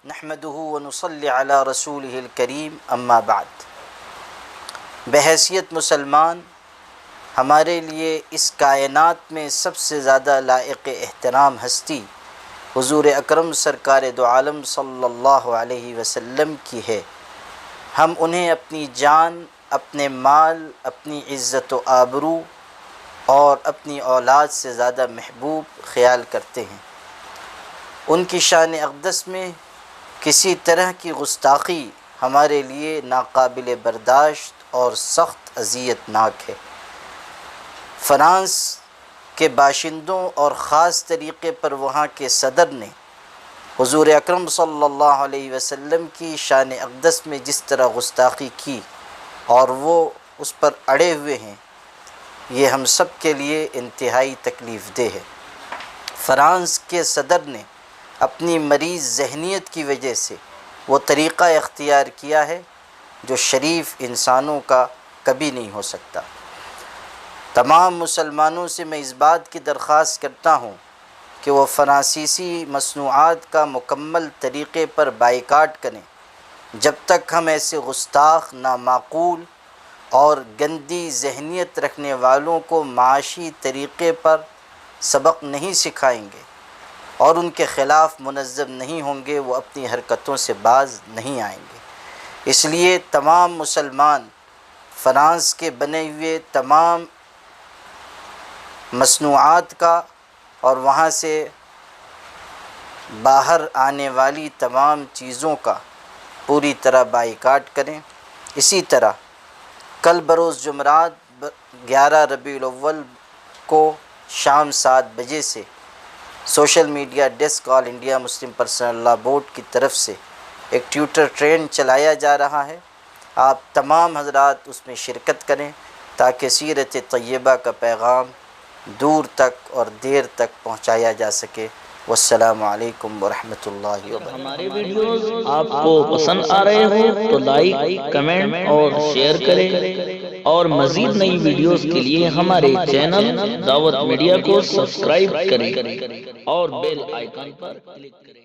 نحمده ونصلی علی رسولہ الکریم اما بعد۔ بحیثیت مسلمان ہمارے لیے اس کائنات میں سب سے زیادہ لائق احترام ہستی حضور اکرم سرکار دو عالم صلی اللہ علیہ وسلم کی ہے۔ ہم انہیں اپنی جان، اپنے مال، اپنی عزت و آبرو اور اپنی اولاد سے زیادہ محبوب خیال کرتے ہیں۔ ان کی شان اقدس میں کسی طرح کی گستاخی ہمارے لیے ناقابل برداشت اور سخت اذیت ناک ہے۔ فرانس کے باشندوں اور خاص طریقے پر وہاں کے صدر نے حضور اکرم صلی اللہ علیہ وسلم کی شان اقدس میں جس طرح گستاخی کی اور وہ اس پر اڑے ہوئے ہیں، یہ ہم سب کے لیے انتہائی تکلیف دہ ہے۔ فرانس کے صدر نے اپنی مریض ذہنیت کی وجہ سے وہ طریقہ اختیار کیا ہے جو شریف انسانوں کا کبھی نہیں ہو سکتا۔ تمام مسلمانوں سے میں اس بات کی درخواست کرتا ہوں کہ وہ فرانسیسی مصنوعات کا مکمل طریقے پر بائیکاٹ کریں جب تک ہم ایسے گستاخ، نامعقول اور گندی ذہنیت رکھنے والوں کو معاشی طریقے پر سبق نہیں سکھائیں گے اور ان کے خلاف منظم نہیں ہوں گے، وہ اپنی حرکتوں سے باز نہیں آئیں گے۔ اس لیے تمام مسلمان فرانس کے بنے ہوئے تمام مصنوعات کا اور وہاں سے باہر آنے والی تمام چیزوں کا پوری طرح بائیکاٹ کریں۔ اسی طرح کل بروز جمعرات 11 ربیع الاول کو شام 7 بجے سے social media desk All India Muslim personal law board کی طرف سے ایک ٹویٹر ٹرینڈ چلایا جا رہا ہے۔ آپ تمام حضرات اس میں شرکت کریں تاکہ سیرت طیبہ کا پیغام دور تک اور دیر تک پہنچایا جا سکے۔ والسلام علیکم ورحمۃ اللہ وبرکاتہ۔ ہمارے ویڈیوز آپ کو پسند آ رہے ہوں تو لائک، کمنٹ اور شیئر کریں، اور مزید نئی ویڈیوز کے لیے ہمارے چینل دعوت میڈیا کو سبسکرائب کریں اور بیل آئیکن پر کلک کریں۔